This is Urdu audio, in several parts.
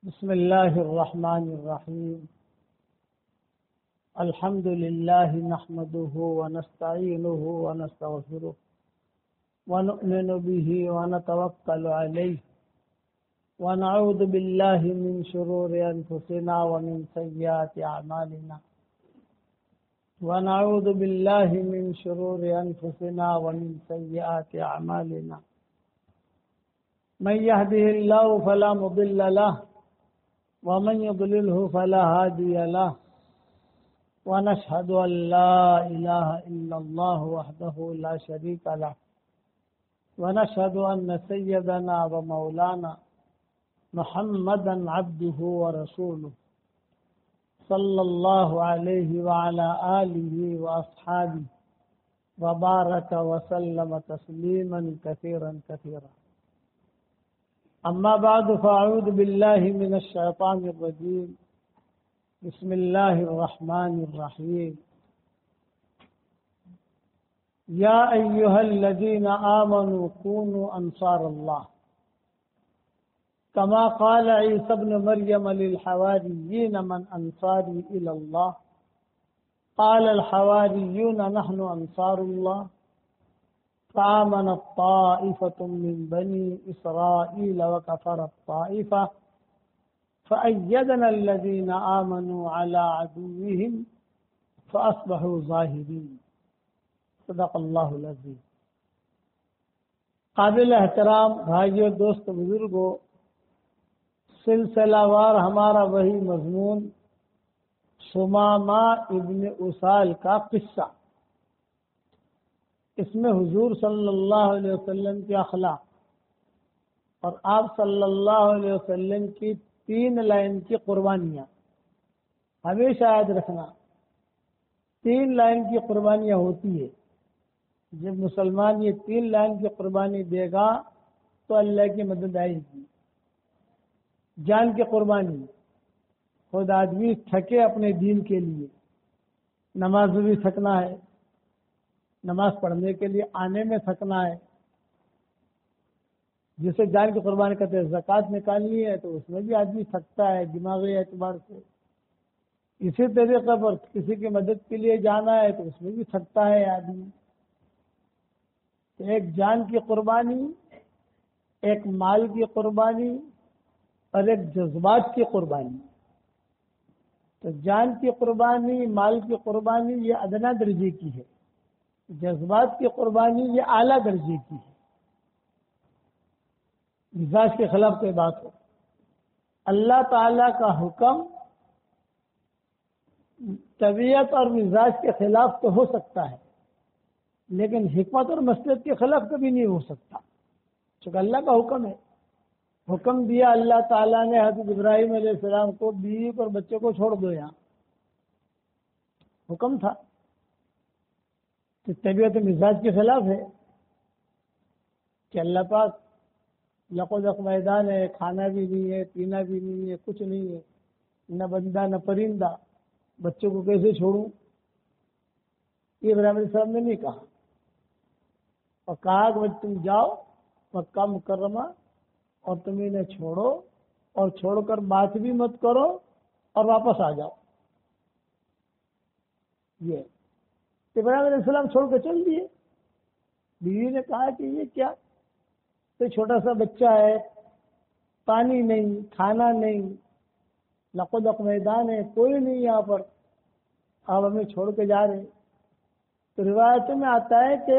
بسم الله الرحمن الرحيم. الحمد لله نحمده ونستعينه ونستغفره ونؤمن به ونتوكل عليه ونعوذ بالله من شرور أنفسنا ومن سيئات أعمالنا ونعوذ بالله من شرور أنفسنا ومن سيئات أعمالنا من يهده الله فلا مضل له ومن يضلله فلا هادي له ونشهد أن لا إله إلا الله وحده لا شريك له ونشهد أن سيدنا ومولانا محمدا عبده ورسوله صلى الله عليه وعلى آله وأصحابه وبارك وسلم تسليما كثيرا كثيرا. أما بعد فأعوذ بالله من الشيطان الرجيم. بسم الله الرحمن الرحيم. يا أيها الذين آمنوا كونوا أنصار الله كما قال عيسى ابن مريم للحواريين من أنصاري إلى الله قال الحواريون نحن أنصار الله فآمنت طائفة من بني إسرائيل وكفرت طائفة فأيدنا الذين آمنوا على عدوهم فأصبحوا ظاهرين. صدق اللہ العظیم. قابل احترام بھائیوں، دوست، بزرگوں، سلسلہ وار ہمارا وہی مضمون ثمامہ ابن اسال کا قصہ. اس میں حضور صلی اللہ علیہ وسلم کے اخلاق اور آپ صلی اللہ علیہ وسلم کی 3 لائن کی قربانیاں، ہمیشہ یاد رکھنا 3 لائن کی قربانیاں ہوتی ہے. جب مسلمان یہ 3 لائن کی قربانی دے گا تو اللہ کی مدد آئے گی. جان کی قربانی، خود آدمی تھکے اپنے دین کے لیے، نماز میں بھی تھکنا ہے، نماز پڑھنے کے لیے آنے میں تھکنا ہے. جسے جان کی قربانی کرتے ہیں، زکوٰۃ نکالنی ہے تو اس میں بھی آدمی تھکتا ہے دماغی اعتبار سے. اسی طریقے پر کسی کی مدد کے لیے جانا ہے تو اس میں بھی تھکتا ہے آدمی. ایک جان کی قربانی، ایک مال کی قربانی اور ایک جذبات کی قربانی. تو جان کی قربانی، مال کی قربانی یہ ادنا درجے کی ہے، جذبات کی قربانی یہ اعلیٰ درجے کی ہے. مزاج کے خلاف کوئی بات ہو، اللہ تعالی کا حکم طبیعت اور مزاج کے خلاف تو ہو سکتا ہے، لیکن حکمت اور مصلحت کے خلاف کبھی نہیں ہو سکتا، چونکہ اللہ کا حکم ہے. حکم دیا اللہ تعالیٰ نے حضرت ابراہیم علیہ السلام کو، بیوی اور بچے کو چھوڑ دو. یہاں حکم تھا کہ طبیعت مزاج کے خلاف ہے کہ اللہ پاک لقب میدان ہے، کھانا بھی نہیں ہے، پینا بھی نہیں ہے، کچھ نہیں ہے، نہ بندہ نہ پرندہ، بچوں کو کیسے چھوڑوں؟ یہ ابراہیم علیہ السلام نے نہیں کہا، اور کہا کہ تم جاؤ مکہ مکرمہ اور تم انہیں چھوڑو، اور چھوڑ کر بات بھی مت کرو اور واپس آ جاؤ. یہ ابراہیم علیہ السلام چھوڑ کے چل دیے. بیوی نے کہا کہ یہ کیا، تو چھوٹا سا بچہ ہے، پانی نہیں، کھانا نہیں، لقب میدان ہے، کوئی نہیں یہاں پر، آپ ہمیں چھوڑ کے جا رہے. تو روایتوں میں آتا ہے کہ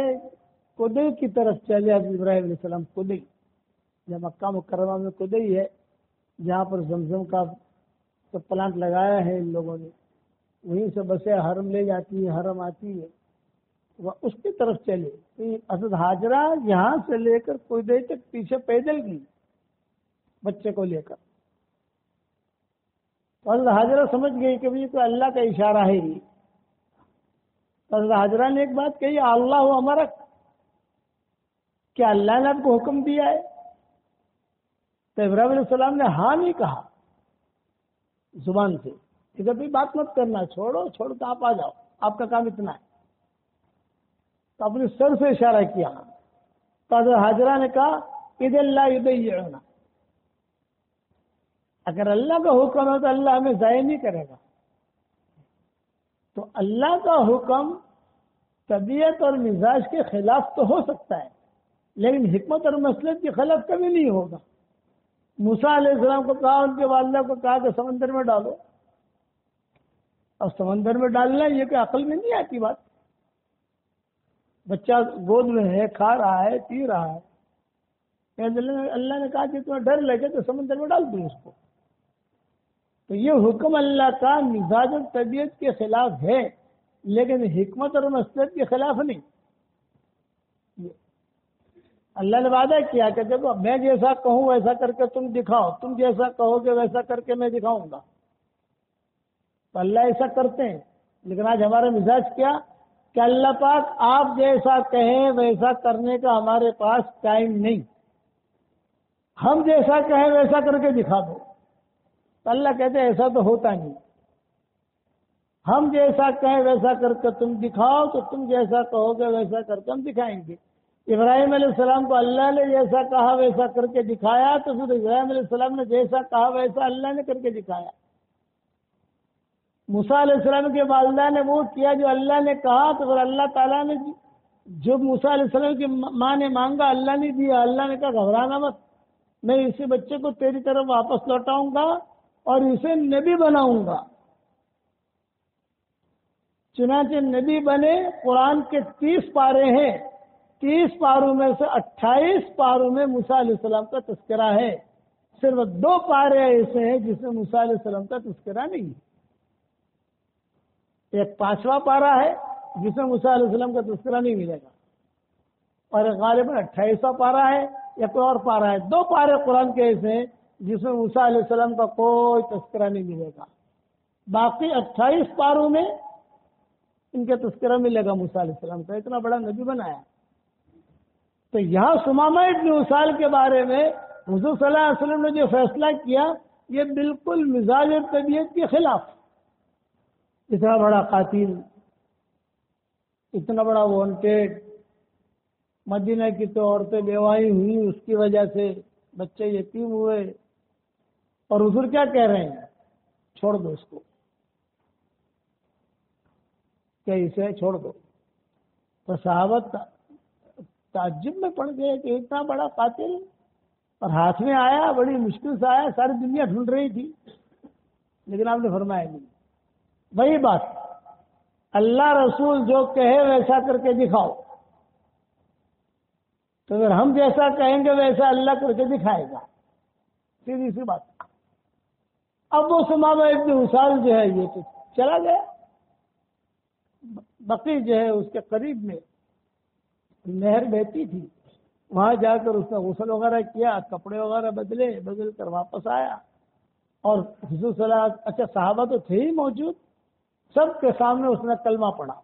کدئی کی طرف چلے حضرت ابراہیم علیہ السلام. کدئی، جب مکہ مکرمہ میں کدئی ہے جہاں پر زمزم کا پلانٹ لگایا ہے ان لوگوں نے، وہیں سے بسیں حرم لے جاتی ہے، حرم آتی ہے، وہ اس کی طرف چلے. حضرت ہاجرہ یہاں سے لے کر کدئی تک پیچھے پیدل گئی بچے کو لے کر. حضرت ہاجرہ سمجھ گئی کہ یہ تو اللہ کا اشارہ ہے. یہ حضرت ہاجرہ نے ایک بات کہی، اللہ امرک، کیا اللہ نے آپ کو حکم دیا ہے؟ تو ابراہیم علیہ السلام نے ہاں نہیں کہا زبان سے، کہ بھی بات مت کرنا، چھوڑو تو آپ آ جاؤ، آپ کا کام اتنا ہے. تو اپنے سر سے اشارہ کیا. تو حضرت ہاجرہ نے کہا اذا لا یضیعنا، اگر اللہ کا حکم ہے تو اللہ ہمیں ضائع نہیں کرے گا. تو اللہ کا حکم طبیعت اور مزاج کے خلاف تو ہو سکتا ہے، لیکن حکمت اور مصلحت کے خلاف کبھی نہیں ہوگا. موسیٰ علیہ السلام کو کہا، ان کے والدہ کو کہا کہ سمندر میں ڈالو، اور سمندر میں ڈالنا یہ کہ عقل میں نہیں آتی بات. بچہ گود میں ہے، کھا رہا ہے، پی رہا ہے، اللہ نے کہا کہ تمہیں ڈر لگے تو سمندر میں ڈال دو اس کو. تو یہ حکم اللہ کا مزاج اور طبیعت کے خلاف ہے، لیکن حکمت اور مصلحت کے خلاف نہیں. اللہ نے وعدہ کیا کہ دیکھو میں جیسا کہوں ویسا کر کے تم دکھاؤ، تم جیسا کہو گے ویسا کر کے میں دکھاؤں گا. تو اللہ ایسا کرتے ہیں، لیکن آج ہمارا مزاج کیا کہ اللہ پاک آپ جیسا کہیں ویسا کرنے کا ہمارے پاس ٹائم نہیں، ہم جیسا کہیں ویسا کر کے دکھا دو. تو اللہ کہتے ہیں ایسا تو ہوتا نہیں، ہم جیسا کہیں ویسا کر کے تم دکھاؤ، تو تم جیسا کہو گے ویسا کر کے ہم دکھائیں گے. ابراہیم علیہ السلام کو اللہ نے جیسا کہا ویسا کر کے دکھایا، تو پھر ابراہیم علیہ السلام نے جیسا کہا ویسا اللہ نے کر کے دکھایا. موسیٰ علیہ السلام کے والدہ نے وہ کیا جو اللہ نے کہا، تو پھر اللہ تعالیٰ نے جو موسیٰ علیہ السلام کی ماں نے مانگا اللہ نے دیا. اللہ نے کہا گھبرانا مت، میں اسی بچے کو تیری طرف واپس لوٹاؤں گا اور اسے نبی بناؤں گا. چنانچہ نبی بنے. قرآن کے 30 پارے ہیں، 30 پاروں میں سے 28 پاروں میں موسیٰ علیہ السلام کا تذکرہ ہے. صرف 2 پارے ایسے ہیں جس میں موسیٰ علیہ السلام کا تذکرہ نہیں ہے. ایک 5واں پارا ہے جس میں موسیٰ علیہ السلام کا تذکرہ نہیں ملے گا، اور ایک غالباً 28واں پارا ہے یا کوئی اور پارا ہے. 2 پارے قرآن کے ایسے ہیں جس میں موسیٰ علیہ السلام کا کوئی تذکرہ نہیں ملے گا. باقی 28 پاروں میں ان کا تذکرہ ملے گا موسیٰ علیہ السلام کا. اتنا بڑا نبی بنایا. تو یہاں ثمامہ ابن اسال کے بارے میں حضور صلی اللہ علیہ وسلم نے جو فیصلہ کیا یہ بالکل مزاج اور طبیعت کے خلاف. اتنا بڑا قاتل، اتنا بڑا وانٹیڈ، مدینہ کی تو عورتیں بیوائی ہوئی اس کی وجہ سے، بچے یتیم ہوئے، اور حضور کیا کہہ رہے ہیں؟ چھوڑ دو اس کو، کہ اسے چھوڑ دو. تو صحابہ تعجب میں پڑ گئے کہ اتنا بڑا قاتل، اور ہاتھ میں آیا، بڑی مشکل سے آیا، ساری دنیا ڈھونڈ رہی تھی، لیکن آپ نے فرمایا نہیں. وہی بات، اللہ رسول جو کہے ویسا کر کے دکھاؤ، تو اگر ہم جیسا کہیں گے ویسا اللہ کر کے دکھائے گا. سیدھی سی بات. اب وہ ثمامہ ابن اسال جو ہے یہ تو چلا گیا. بقی جو ہے اس کے قریب میں نہر بہتی تھی، وہاں جا کر اس نے غسل وغیرہ کیا، کپڑے وغیرہ بدل کر واپس آیا. اور حضور صلی اللہ علیہ وسلم، اچھا صحابہ تو تھے ہی موجود، سب کے سامنے اس نے کلمہ پڑھا،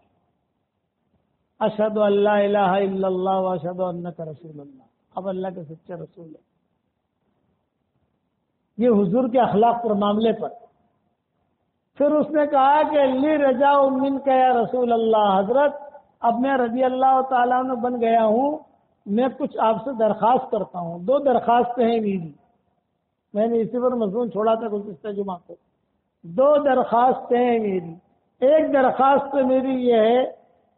اشہد ان لا الہ الا اللہ و اشہد انک رسول اللہ. اب اللہ کے سچے رسول ہے. یہ حضور کے اخلاق پر معاملے پر. پھر اس نے کہا کہ لی رجاء منک یا رسول اللہ، حضرت اب میں رضی اللہ تعالیٰ عنہ بن گیا ہوں، میں کچھ آپ سے درخواست کرتا ہوں. 2 درخواستیں ہیں میری، میں نے اسی پر مضمون چھوڑا تھا گزشتہ جمعہ کو. 2 درخواستیں ہیں میری. ایک درخواست تو میری یہ ہے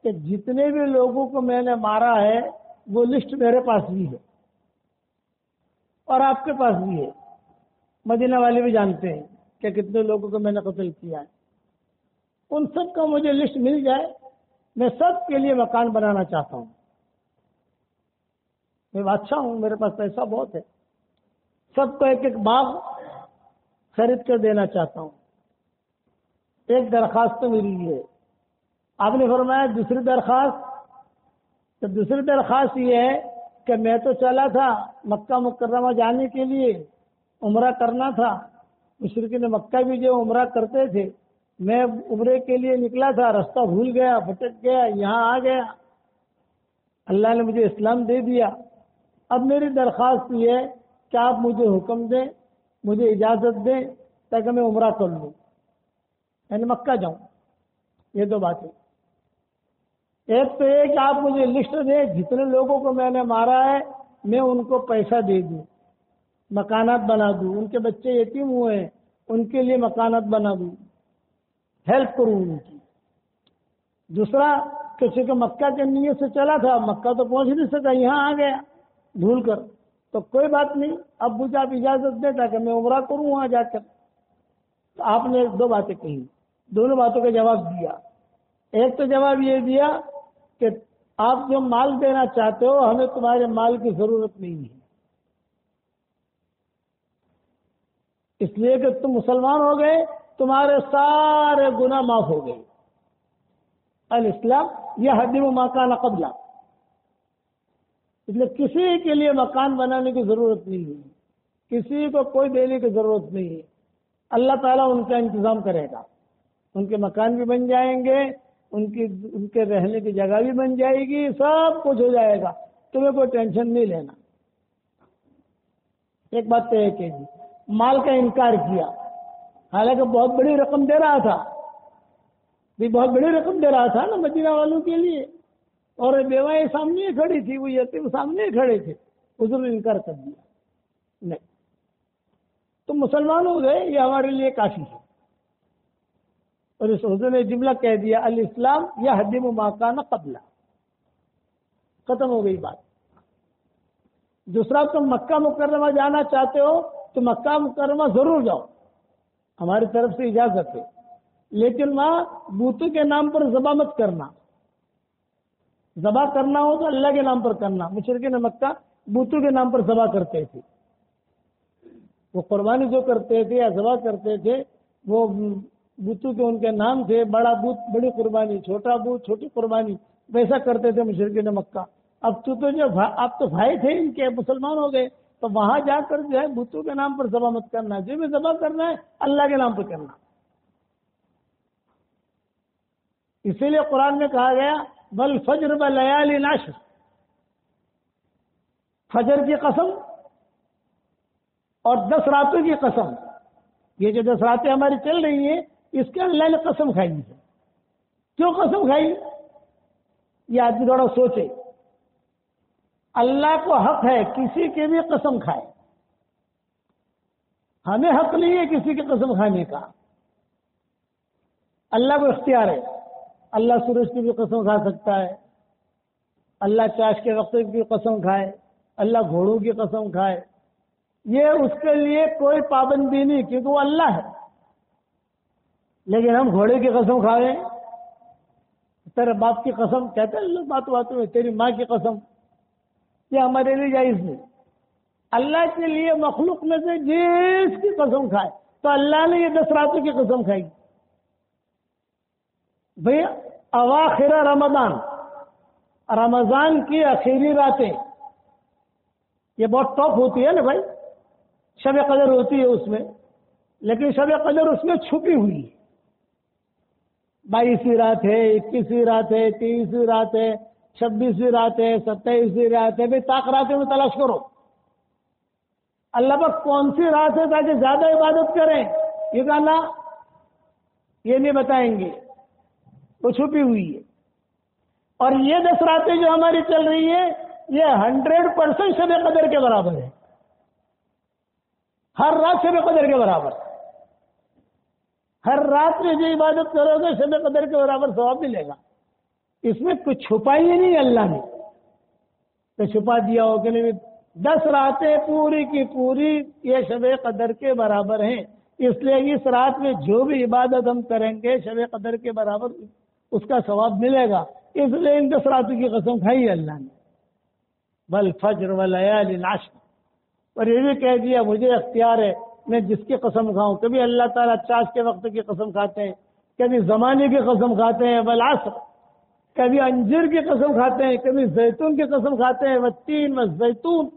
کہ جتنے بھی لوگوں کو میں نے مارا ہے وہ لسٹ میرے پاس بھی ہے اور آپ کے پاس بھی ہے. مدینہ والے بھی جانتے ہیں کہ کتنے لوگوں کو میں نے قتل کیا ہے. ان سب کا مجھے لسٹ مل جائے، میں سب کے لیے مکان بنانا چاہتا ہوں. میں بادشاہ ہوں، میرے پاس پیسہ بہت ہے، سب کو ایک ایک باغ خرید کر دینا چاہتا ہوں. ایک درخواست تو میری یہ ہے. آپ نے فرمایا دوسری درخواست؟ تو دوسری درخواست یہ ہے کہ میں تو چلا تھا مکہ مکرمہ جانے کے لیے، عمرہ کرنا تھا. مشرکین مکہ بھی جو عمرہ کرتے تھے، میں عمرے کے لیے نکلا تھا، راستہ بھول گیا، بھٹک گیا، یہاں آ گیا، اللہ نے مجھے اسلام دے دیا. اب میری درخواست یہ ہے کہ آپ مجھے حکم دیں، مجھے اجازت دیں تاکہ میں عمرہ کر لوں، یعنی مکہ جاؤں. یہ 2 باتیں. ایک تو یہ کہ آپ مجھے لسٹ دیں جتنے لوگوں کو میں نے مارا ہے، میں ان کو پیسہ دے دوں. مکانات بنا دوں، ان کے بچے یتیم ہوئے ہیں ان کے لیے مکانات بنا دوں، ہیلپ کروں ان کی۔ دوسرا کہ چونکہ مکہ کے نیت سے چلا تھا، مکہ تو پہنچ نہیں سکا، یہاں آ گیا بھول کر، تو کوئی بات نہیں، اب مجھے آپ اجازت دیں تاکہ میں عمرہ کروں وہاں جا کر۔ تو آپ نے 2 باتیں کہی، دونوں باتوں کا جواب دیا۔ ایک تو جواب یہ دیا کہ آپ جو مال دینا چاہتے ہو ہمیں تمہارے مال کی ضرورت نہیں ہے، اس لیے کہ تم مسلمان ہو گئے، تمہارے سارے گناہ معاف ہو گئے۔ الاسلام یہدم ما کان قبلہ، اس لیے کسی کے لیے مکان بنانے کی ضرورت نہیں ہے، کسی کو کوئی دینے کی ضرورت نہیں ہے، اللہ تعالیٰ ان کا انتظام کرے گا، ان کے مکان بھی بن جائیں گے، ان کے رہنے کی جگہ بھی بن جائے گی، سب کچھ ہو جائے گا، تمہیں کوئی ٹینشن نہیں لینا۔ ایک بات تو ہے کہ مال کا انکار کیا، حالانکہ بہت بڑی رقم دے رہا تھا، بہت بڑی رقم دے رہا تھا نا مدینہ والوں کے لیے، اور بیوائیں سامنے کھڑی تھی، وہ یتیم سامنے کھڑے تھے، حضور نے انکار کر دیا، نہیں تم مسلمان ہو گئے، یہ ہمارے لیے کافی ہے۔ اور اس حضور نے جملہ کہہ دیا الاسلام یہدم ما کان قبلہ، ختم ہو گئی بات۔ دوسرا، تم مکہ مکرمہ جانا چاہتے ہو تو مکہ مکرمہ ضرور جاؤ، ہماری طرف سے اجازت ہے، لیکن وہاں بتوں کے نام پر ذبح مت کرنا، ذبح کرنا ہو تو اللہ کے نام پر کرنا۔ مشرکین مکہ بتوں کے نام پر ذبح کرتے تھے، وہ قربانی جو کرتے تھے یا ذبح کرتے تھے وہ بتوں کے ان کے نام تھے، بڑا بت بڑی قربانی، چھوٹا بت چھوٹی قربانی، ویسا کرتے تھے مشرکین مکہ۔ اب تو جو آپ تو بھائی تھے ان کے، مسلمان ہو گئے، تو وہاں جا کر جو ہے بتوں کے نام پر ذبح مت کرنا، جو بھی ذبح کرنا ہے اللہ کے نام پر کرنا۔ اسی لیے قرآن میں کہا گیا والفجر ولیال عشر، فجر کی قسم اور 10 راتوں کی قسم، یہ جو 10 راتیں ہماری چل رہی ہیں اس کے اللہ نے قسم کھائی ہے۔ کیوں قسم کھائی؟ یہ آدمی تھوڑا سوچے، اللہ کو حق ہے کسی کی بھی قسم کھائے، ہمیں حق نہیں ہے کسی کی قسم کھانے کا، اللہ کو اختیار ہے۔ اللہ سورج کی بھی قسم کھا سکتا ہے، اللہ چاش کے وقت کی بھی قسم کھائے، اللہ گھوڑوں کی قسم کھائے، یہ اس کے لیے کوئی پابندی نہیں، کیونکہ وہ اللہ ہے۔ لیکن ہم گھوڑے کی قسم کھائیں، تیرے باپ کی قسم، کہتے ہیں اللہ باتوں باتوں میں تیری ماں کی قسم، یہ ہمارے لیے جائز نہیں۔ اللہ کے لیے مخلوق میں سے جس کی قسم کھائے، تو اللہ نے یہ 10 راتوں کی قسم کھائی بھئی، اواخر رمضان، رمضان کی آخری راتیں، یہ بہت ٹاپ ہوتی ہے نا بھائی، شب قدر ہوتی ہے اس میں، لیکن شب قدر اس میں چھپی ہوئی ہے، 22ویں رات ہے، 21ویں رات ہے، 23ویں رات ہے، 26ویں رات ہے، 27ویں رات ہے، بھائی طاق راتیں میں تلاش کرو، اللہ پاک کون سی رات ہے تاکہ زیادہ عبادت کریں، یہ کہنا یہ نہیں بتائیں گے، وہ چھپی ہوئی ہے۔ اور یہ 10 راتیں جو ہماری چل رہی ہے یہ 100% شب قدر کے برابر ہے، ہر رات شب قدر کے برابر، ہر رات میں جو عبادت کرو گے شب قدر کے برابر ثواب ملے گا، اس میں کچھ چھپائی ہی نہیں اللہ نے، تو چھپا دیا ہو کہ نہیں، 10 راتیں پوری کی پوری یہ شب قدر کے برابر ہیں، اس لیے اس رات میں جو بھی عبادت ہم کریں گے شب قدر کے برابر اس کا ثواب ملے گا، اس لیے ان 10 راتوں کی قسم کھائی ہے اللہ نے، والفجر ولیال عشر، اور یہ بھی کہہ دیا مجھے اختیار ہے میں جس کی قسم کھاؤں، کبھی اللہ تعالیٰ چاش کے وقت کی قسم کھاتے ہیں، کبھی زمانے کی قسم کھاتے ہیں والعصر، کبھی انجیر کی قسم کھاتے ہیں، کبھی زیتون کی قسم کھاتے ہیں، والتین والزیتون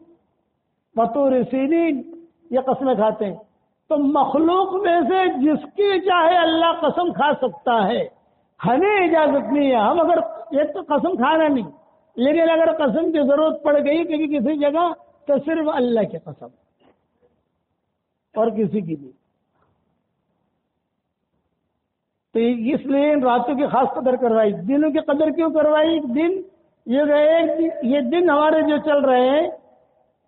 وطور سینین، یہ قسمیں کھاتے ہیں۔ تو مخلوق میں سے جس کی چاہے اللہ قسم کھا سکتا ہے، ہمیں اجازت نہیں ہے، ہم اگر ایک تو قسم کھانا نہیں، لیکن اگر قسم کی ضرورت پڑ گئی کبھی کسی جگہ تو صرف اللہ کی قسم اور کسی کی نہیں۔ تو اس لیے ان راتوں کی خاص قدر کروائی، دنوں کی قدر کیوں کروائی؟ دن یہ دن ہمارے جو چل رہے ہیں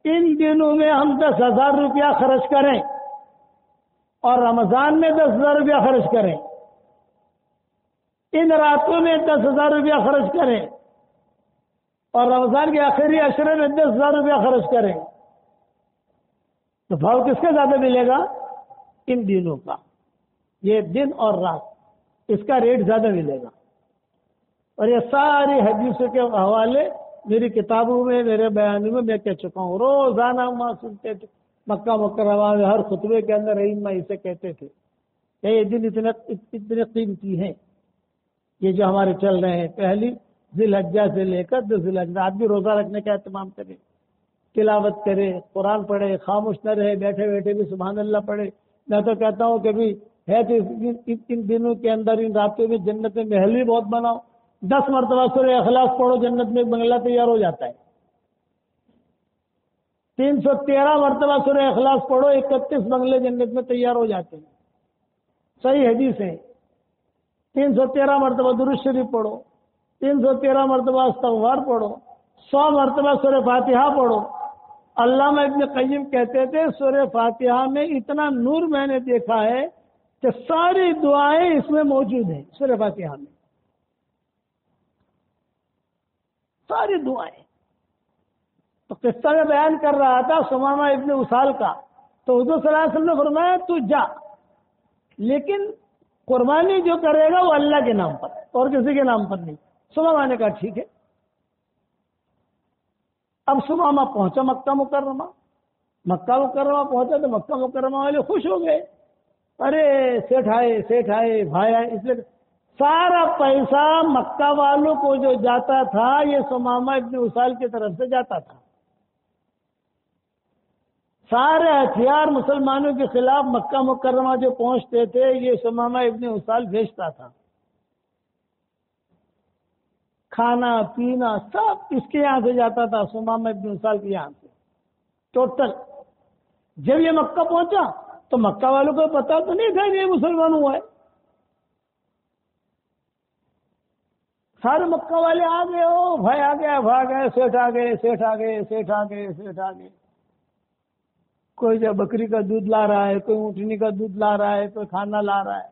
ان دنوں میں ہم 10,000 روپیہ خرچ کریں اور رمضان میں 10,000 روپیہ خرچ کریں، ان راتوں میں 10,000 روپیہ خرچ کریں اور رمضان کے آخری عشرے میں 10,000 روپیہ خرچ کریں، تو بھاؤ کس کا زیادہ ملے گا؟ ان دنوں کا، یہ دن اور رات، اس کا ریٹ زیادہ ملے گا۔ اور یہ ساری حدیثوں کے حوالے میری کتابوں میں، میرے بیانوں میں میں کہہ چکا ہوں، روزانہ وہاں سنتے تھے، مکہ مکرمہ میں ہر خطبے کے اندر ائمہ اسے کہتے تھے کہ یہ دن اتنے قیمتی ہیں، یہ جو ہمارے چل رہے ہیں، پہلی ذی الحجہ سے لے کر 10 ذی الحجہ، آپ بھی روزہ رکھنے کا اہتمام کریں، تلاوت کرے، قرآن پڑھے، خاموش نہ رہے، بیٹھے بیٹھے بھی سبحان اللہ پڑھے۔ میں تو کہتا ہوں کہ بھی ہے تو ان دنوں کے اندر، ان راتوں میں جنت میں محل بھی بہت بناؤ، 10 مرتبہ سورہ اخلاص پڑھو، جنت میں ایک بنگلہ تیار ہو جاتا ہے۔ 313 مرتبہ سورہ اخلاص پڑھو، 31 بنگلے جنت میں تیار ہو جاتے ہیں، صحیح حدیث ہے۔ 313 مرتبہ درود شریف پڑھو، 313 مرتبہ استغفار پڑھو، 100 مرتبہ سورہ فاتحہ پڑھو۔ علامہ ابن قیم کہتے تھے سورہ فاتحہ میں اتنا نور میں نے دیکھا ہے کہ ساری دعائیں اس میں موجود ہیں، سورہ فاتحہ میں ساری دعائیں۔ تو قصہ میں بیان کر رہا تھا ثمامہ ابن اسال کا، تو حضور صلی اللہ علیہ وسلم نے فرمایا تو جا، لیکن قربانی جو کرے گا وہ اللہ کے نام پر اور کسی کے نام پر نہیں۔ ثمامہ نے کہا ٹھیک ہے۔ اب ثمامہ پہنچا مکہ مکرمہ پہنچا تو مکہ مکرمہ والے خوش ہو گئے، ارے سیٹھ آئے بھائی آئے، اس لیے سارا پیسہ مکہ والوں کو جو جاتا تھا یہ ثمامہ ابن اسال کی طرف سے جاتا تھا۔ سارے ہتھیار مسلمانوں کے خلاف مکہ مکرمہ جو پہنچتے تھے یہ ثمامہ ابن اسال بھیجتا تھا، کھانا پینا سب اس کے یہاں سے جاتا تھا، ثمامہ ابن اسال کے یہاں سے ٹوٹل۔ جب یہ مکہ پہنچا تو مکہ والوں کو پتا تو نہیں تھا یہ مسلمان ہوا ہے، سارے مکہ والے آ گئے، ہو بھائی آ گیا، بھاگ گئے، سیٹھ آ گئے، کوئی جو بکری کا دودھ لا رہا ہے، کوئی اونٹنی کا دودھ لا رہا ہے، کوئی کھانا لا رہا ہے۔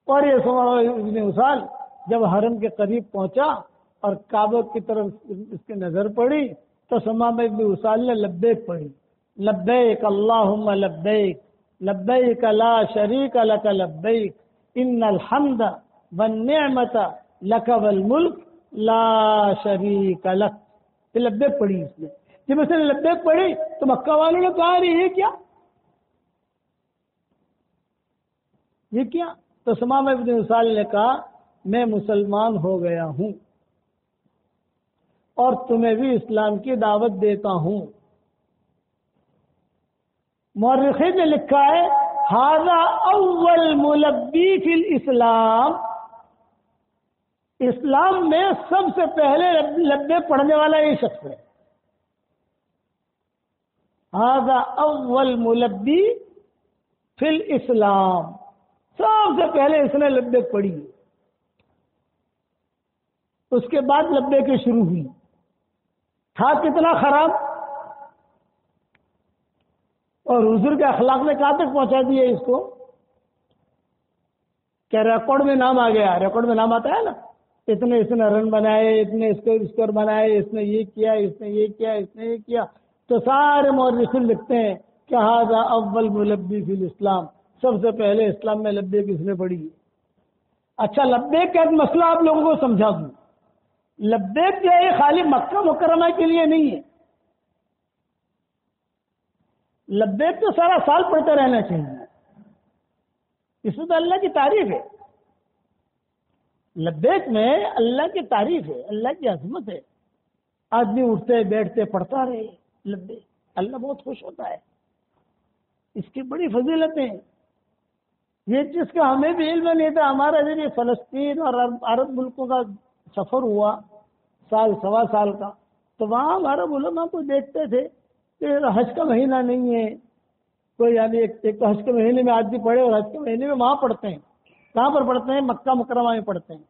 اور یہ ثمامہ ابن اسال جب حرم کے قریب پہنچا اور کعبہ کی طرف اس کی نظر پڑی تو ثمامہ ابن اسال نے لبیک پڑھی، لبیک اللہم لبیک لبیک لا شریک لک لبیک ان الحمد والنعمت لک والملک لا شریک لک۔ یہ لبیک پڑھی اس نے۔ جب اس نے لبیک پڑھی تو مکہ والوں نے کہا یہ کیا؟ تو ثمامہ ابن اسال نے کہا میں مسلمان ہو گیا ہوں اور تمہیں بھی اسلام کی دعوت دیتا ہوں۔ مورخین نے لکھا ہے ھذا اول ملبی فی الاسلام، اسلام میں سب سے پہلے لبیک پڑھنے والا یہ شخص ہے۔ ھذا اول ملبی فی الاسلام، سب سے پہلے اس نے لبیک پڑھی، اس کے بعد لبیک شروع ہوئی۔ تھا کتنا خراب، اور حضور کے اخلاق نے کہاں تک پہنچا دیا اس کو کہ ریکارڈ میں نام آ گیا۔ ریکارڈ میں نام آتا ہے نا، اتنے اس نے رن بنائے، اتنے اسکور بنائے، اس نے یہ کیا، اس نے یہ کیا، اس نے یہ کیا، تو سارے مورخین لکھتے ہیں کہ ھذا اول ملبی فی الاسلام، سب سے پہلے اسلام میں لبیک اس نے پڑھی۔ اچھا لبیک کا ایک مسئلہ آپ لوگوں کو سمجھا دوں، لبیک جو ہے خالی مکہ مکرمہ کے لیے نہیں ہے، لبیک تو سارا سال پڑھتے رہنا چاہیے، اس میں تو اللہ کی تعریف ہے، لبیک میں اللہ کی تعریف ہے، اللہ کی عظمت ہے، آدمی اٹھتے بیٹھتے پڑھتا رہے لبیک، اللہ بہت خوش ہوتا ہے، اس کی بڑی فضیلتیں۔ یہ چیز کا ہمیں بھی علم نہیں تھا، ہمارا جب یہ فلسطین اور عرب ملکوں کا سفر ہوا سال سوا سال کا، تو وہاں عرب علماء کو دیکھتے تھے کہ حج کا مہینہ نہیں ہے کوئی، یعنی ایک تو حج کے مہینے میں آدمی پڑھے اور حج کے مہینے میں وہاں پڑھتے ہیں، کہاں پر پڑھتے ہیں؟ مکہ مکرمہ میں پڑھتے ہیں،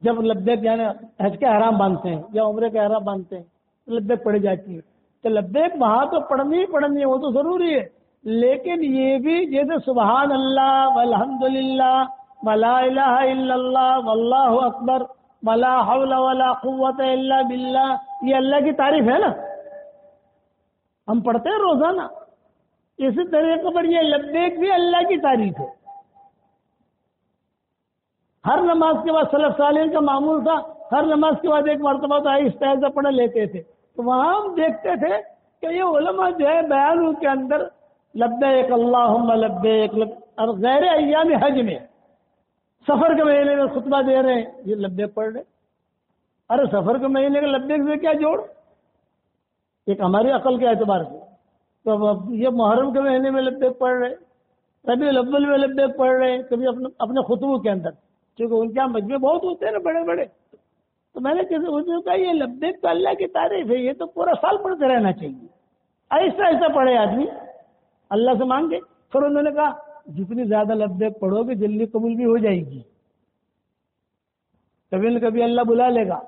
جب لبیک یعنی حج کا احرام باندھتے ہیں یا عمرے کا احرام باندھتے ہیں لبیک پڑھی جاتی ہے۔ تو لبیک وہاں تو پڑھنی ہی پڑھنی ہے، وہ تو ضروری ہے، لیکن یہ بھی جیسے سبحان اللہ والحمد للہ ولا الہ الا اللہ واللہ اکبر ولا حول ولا قوت الا باللہ، یہ اللہ کی تعریف ہے نا، ہم پڑھتے ہیں روزانہ. اسی طریقے پر یہ لبیک بھی اللہ کی تعریف ہے. ہر نماز کے بعد سلف صالحین کا معمول تھا، ہر نماز کے بعد ایک مرتبہ تو آہستہ آہستہ پڑھ لیتے تھے. تو وہاں ہم دیکھتے تھے کہ یہ علماء جو ہے بیان کے اندر لبیک اللہم لبیک اور غیر ایام حج میں سفر کے مہینے میں خطبہ دے رہے ہیں، یہ لبیک پڑھ رہے. ارے سفر کے مہینے کے لبیک سے کیا جوڑ؟ ایک ہماری عقل کے اعتبار سے تو یہ محرم کے مہینے میں لبیک پڑھ رہے، ربیع الاول میں لبیک پڑھ رہے، کبھی اپنے خطبوں کے اندر، کیونکہ ان کے یہاں مجمع بہت ہوتے ہیں نا بڑے بڑے. تو میں نے کہا یہ لبیک تو اللہ کی تعریف ہے، یہ تو پورا سال پڑھتے رہنا چاہیے. ایسا ایسا پڑھے آدمی اللہ سے مانگے. پھر انہوں نے کہا جتنی زیادہ لبیک پڑھو گے جلدی قبول بھی ہو جائے گی، کبھی نہ کبھی اللہ بلا لے گا.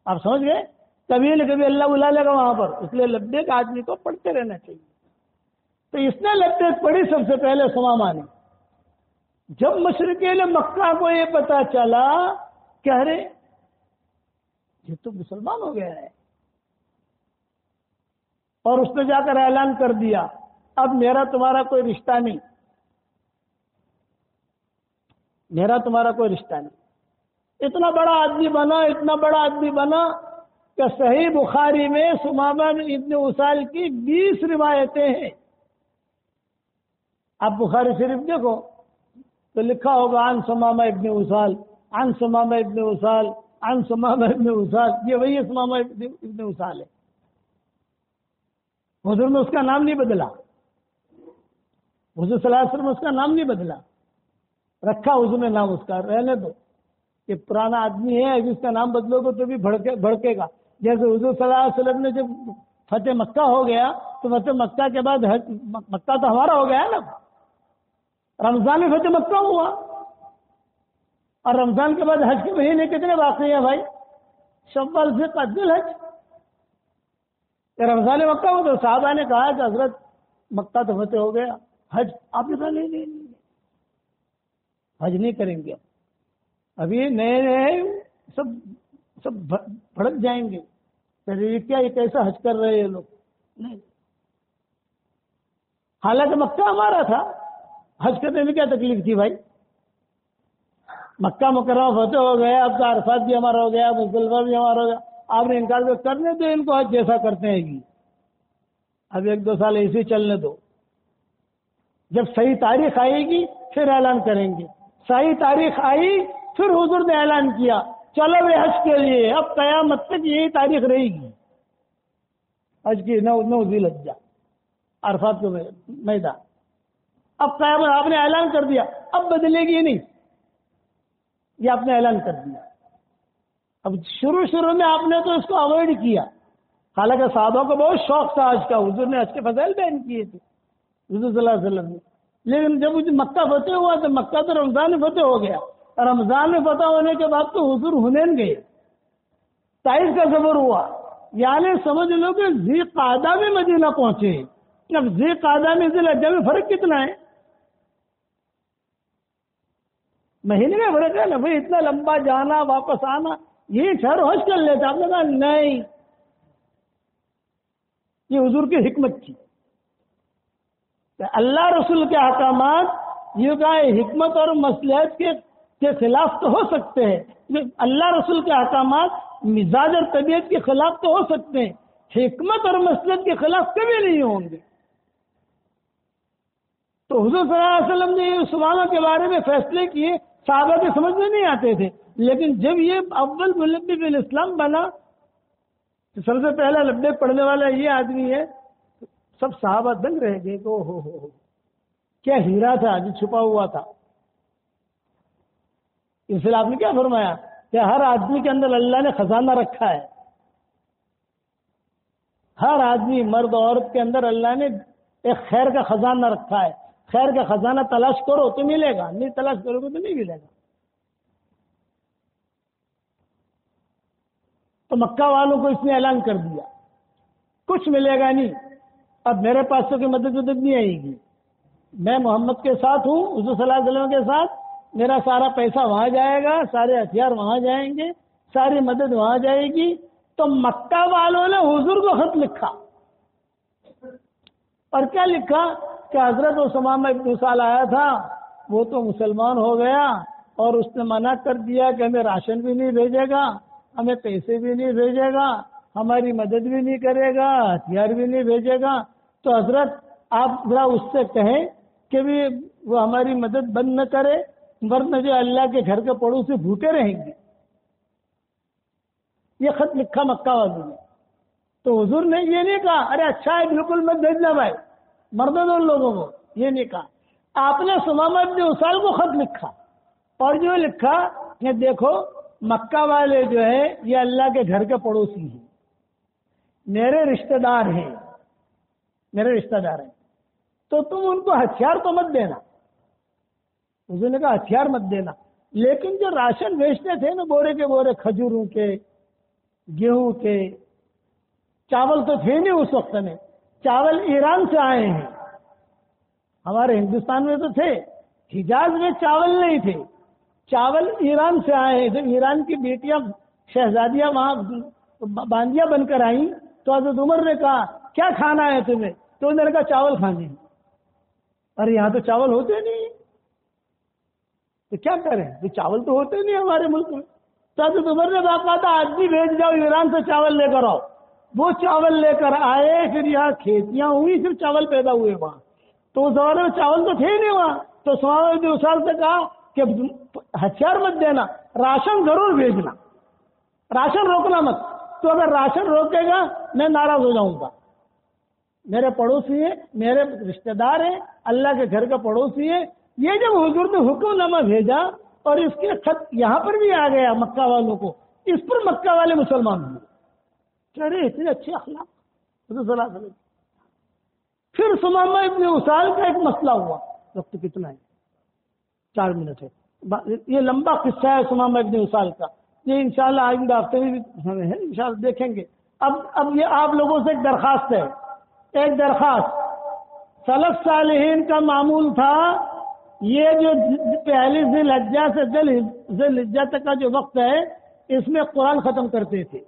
آپ سمجھ گئے؟ کبھی نہ کبھی اللہ بلا لے گا وہاں پر، اس لیے لبیک آدمی کو پڑھتے رہنا چاہیے. تو اس نے لبیک پڑھی سب سے پہلے سماما نے. جب مشرکین مکہ کو یہ پتا چلا کہ ارے یہ تو مسلمان ہو گیا ہے، اور اس نے جا کر اعلان کر دیا اب میرا تمہارا کوئی رشتہ نہیں، میرا تمہارا کوئی رشتہ نہیں. اتنا بڑا آدمی بنا، اتنا بڑا آدمی بنا کہ صحیح بخاری میں سمامہ ابن اسال کی 20 روایتیں ہیں. آپ بخاری شریف دیکھو تو لکھا ہوگا عن سمامہ ابن اسال، عن سمامہ ابن اسال، عن سمامہ ابن اسال. یہ وہی سمامہ ابن اسال ہے. حضور نے اس کا نام نہیں بدلا، حضور صلی اللہ علیہ وسلم نے اس کا نام نہیں بدلا، رکھا حضور نے نام اس کا. رہنے دو، یہ پرانا آدمی ہے، جس کا نام بدلو گے تو بھی بھڑکے گا. جیسے حضور صلی اللہ علیہ وسلم نے جب فتح مکہ ہو گیا تو فتح مکہ کے بعد مکہ تو ہمارا ہو گیا ہے نا. رمضان میں فتح مکہ ہوا، اور رمضان کے بعد حج کے مہینے کتنے باقی ہیں بھائی؟ شوال سے ذی الحج. رمضان مکہ ہو تو صحابہ نے کہا کہ حضرت مکہ تو فتح ہو گیا، حج؟ آپ نے کہا نہیں، حج نہیں کریں گے، ابھی نئے نئے سب بھڑک جائیں گے. یہ کیا، یہ کیسا حج کر رہے ہیں لوگ؟ نہیں. حالانکہ مکہ ہمارا تھا، حج کرنے میں کیا تکلیف تھی بھائی؟ مکہ مکرمہ فتح ہو گیا، اب تو عرفات بھی ہمارا ہو گیا، مزدلفہ بھی ہمارا ہو گیا. آپ نے انکار کرنے دو ان کو، حج جیسا کرتے ہیں گی. اب 1-2 سال ایسے چلنے دو، جب صحیح تاریخ آئے گی پھر اعلان کریں گے. صحیح تاریخ آئی، پھر حضور نے اعلان کیا چلو یہ حج کے لیے، اب قیامت تک یہی تاریخ رہے گی حج کی، 9 ذی الحجہ عرفات کے میدان. اب قیامت آپ نے اعلان کر دیا، اب بدلے گی نہیں، یہ آپ نے اعلان کر دیا. اب شروع میں آپ نے تو اس کو اوائڈ کیا، حالانکہ صحابہ کو بہت شوق تھا حج کا، حضور نے حج کے فضائل بیان کیے تھے حضور صلی اللہ علیہ وسلم نے. لیکن جب مکہ فتح ہوا تو مکہ تو رمضان میں فتح ہو گیا، رمضان میں فتح ہونے کے بعد تو حضور حنین گئے، طائف کا سفر ہوا. یعنی سمجھ لو کہ ذی قعدہ میں مدینہ پہنچے. اب ذی قعدہ میں ذی الحجہ میں فرق کتنا ہے؟ مہینے میں فرق ہے نا بھائی. اتنا لمبا جانا واپس آنا، یہ ٹھہر حج کر لیتا. آپ نے کہا نہیں، یہ حضور کی حکمت تھی. اللہ رسول کے احکامات یہ کہا حکمت اور مصلحت کے خلاف تو ہو سکتے ہیں، اللہ رسول کے احکامات مزاج اور طبیعت کے خلاف تو ہو سکتے ہیں، حکمت اور مصلحت کے خلاف کبھی نہیں ہوں گے. تو حضور صلی اللہ علیہ وسلم نے سمامہ کے بارے میں فیصلے کیے، صحابہ کے سمجھ میں نہیں آتے تھے. لیکن جب یہ اول ملبی بالاسلام بنا تو سب سے پہلا لبیک پڑھنے والا یہ آدمی ہے، سب صحابہ دنگ رہ گئے کہ ہو کیا ہیرا تھا جو چھپا ہوا تھا. اس لیے آپ نے کیا فرمایا کہ ہر آدمی کے اندر اللہ نے خزانہ رکھا ہے. ہر آدمی مرد عورت کے اندر اللہ نے ایک خیر کا خزانہ رکھا ہے. خیر کا خزانہ تلاش کرو تو ملے گا، نہیں تلاش کرو گے تو نہیں ملے گا. تو مکہ والوں کو اس نے اعلان کر دیا کچھ ملے گا نہیں. اب میرے پاس تو کوئی مدد نہیں آئے گی. میں محمد کے ساتھ ہوں، حضور صلی اللہ علیہ وسلم کے ساتھ. میرا سارا پیسہ وہاں جائے گا، سارے ہتھیار وہاں جائیں گے، ساری مدد وہاں جائے گی. تو مکہ والوں نے حضور کو خط لکھا، اور کیا لکھا کہ حضرت اسامہ ابن اسال آیا تھا، وہ تو مسلمان ہو گیا اور اس نے منع کر دیا کہ ہمیں راشن بھی نہیں بھیجے گا، ہمیں پیسے بھی نہیں بھیجے گا، ہماری مدد بھی نہیں کرے گا، ہتھیار بھی نہیں بھیجے گا. تو حضرت آپ ذرا اس سے کہیں کہ بھی وہ ہماری مدد بند نہ کرے، ورنہ جو اللہ کے گھر کے پڑوسی بھوکے رہیں گے. یہ خط لکھا مکہ والوں نے. تو حضور نے یہ نہیں کہا ارے اچھا ہے بالکل مت بھیجنا بھائی، مردوں ان لوگوں کو، یہ نہیں کہا. آپ نے ثمامہ بن اسال کو خط لکھا، اور جو لکھا کہ دیکھو مکہ والے جو ہے یہ اللہ کے گھر کے پڑوسی ہیں، میرے رشتہ دار ہیں، تو تم ان کو ہتھیار تو مت دینا. حضور نے کہا ہتھیار مت دینا، لیکن جو راشن بیچتے تھے نا بورے کے بورے کھجوروں کے، گیہوں کے، چاول تو تھے نہیں اس وقت میں، چاول ایران سے آئے ہیں. ہمارے ہندوستان میں تو تھے، حجاز میں چاول نہیں تھے، چاول ایران سے آئے ہیں. جب ایران کی بیٹیاں شہزادیاں وہاں باندیاں بن کر آئیں تو حضرت عمر نے کہا کیا کھانا ہے تمہیں؟ تو انہوں نے کہا چاول کھانے ہیں. ارے یہاں تو چاول ہوتے نہیں، تو کیا کریں، یہ چاول تو ہوتے نہیں ہمارے ملک میں. تو حضرت عمر نے کہا تھا آج بھی بھیج جاؤ ایران سے چاول لے کر آؤ. وہ چاول لے کر آئے، پھر یہاں کھیتیاں ہوئی، پھر چاول پیدا ہوئے وہاں. تو اس زمانے میں چاول تو تھے نہیں وہاں. تو ثمامہ بن اسال سے کہا کہ ہتھیار مت دینا، راشن ضرور بھیجنا، راشن روکنا مت. تو اگر راشن روکے گا میں ناراض ہو جاؤں گا. میرے پڑوسی ہیں، میرے رشتہ دار ہیں، اللہ کے گھر کا پڑوسی ہے. یہ جب حضور نے حکم نامہ بھیجا اور اس کے خط یہاں پر بھی آ گیا مکہ والوں کو، اس پر مکہ والے مسلمان ہوئے. ارے اتنے اچھے اخلاق حضور صلی اللہ علیہ وسلم. پھر ثمامہ ابن اسال کا ایک مسئلہ ہوا. وقت کتنا ہے؟ 4 منٹ ہے. یہ لمبا قصہ ہے ثمامہ ابن اسال کا، یہ انشاءاللہ آئندہ ہفتے میں بھی ہمیں ہے انشاءاللہ دیکھیں گے. اب یہ آپ لوگوں سے ایک درخواست ہے، ایک درخواست. سلف صالحین کا معمول تھا یہ جو پہلی ذی الحجہ سے ذی الحجہ تک کا جو وقت ہے اس میں قرآن ختم کرتے تھے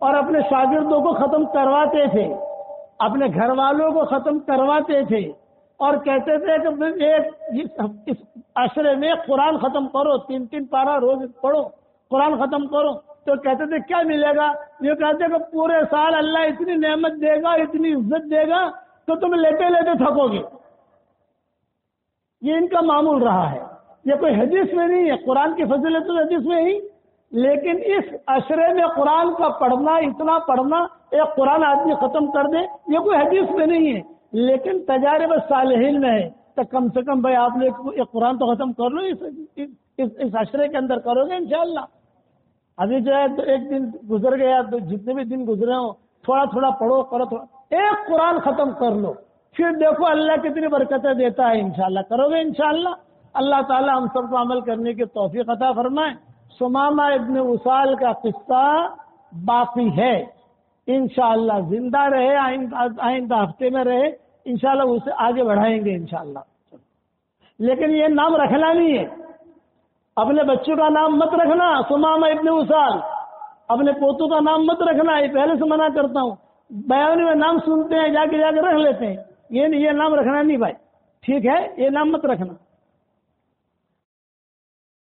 اور اپنے شاگردوں کو ختم کرواتے تھے، اپنے گھر والوں کو ختم کرواتے تھے، اور کہتے تھے کہ اس عشرے میں قرآن ختم کرو، 3 پارہ روز پڑھو، قرآن ختم کرو. تو کہتے تھے کیا ملے گا؟ یہ کہتے کہ پورے سال اللہ اتنی نعمت دے گا، اتنی عزت دے گا تو تم لیتے لیتے تھکو گے. یہ ان کا معمول رہا ہے. یہ کوئی حدیث میں نہیں ہے، قرآن کی فضیلت تو حدیث میں ہی، لیکن اس عشرے میں قرآن کا پڑھنا، اتنا پڑھنا، ایک قرآن آدمی ختم کر دے، یہ کوئی حدیث میں نہیں ہے، لیکن تجارب صالحین میں ہے. تو کم سے کم بھائی آپ لوگ یہ قرآن تو ختم کر لو، اس عشرے کے اندر کرو گے انشاءاللہ. ابھی جو ہے ایک دن گزر گیا، تو جتنے بھی دن گزرے ہوں تھوڑا تھوڑا پڑھو، ایک قرآن ختم کر لو، پھر دیکھو اللہ کتنی برکتیں دیتا ہے. انشاءاللہ کرو گے انشاءاللہ. اللہ تعالی ہم سب کو عمل کرنے کی توفیق عطا فرمائے. ثمامہ ابن اسال کا قصہ باقی ہے، انشاءاللہ زندہ رہے، آئندہ ہفتے میں رہے، انشاءاللہ اسے آگے بڑھائیں گے انشاءاللہ. لیکن یہ نام رکھنا نہیں ہے، اپنے بچوں کا نام مت رکھنا ثمامہ ابن اسال، اپنے پوتوں کا نام مت رکھنا. یہ پہلے سے منع کرتا ہوں. بیانی میں نام سنتے ہیں، جا کے رکھ لیتے ہیں. یہ نام رکھنا نہیں بھائی، ٹھیک ہے؟ یہ نام مت رکھنا.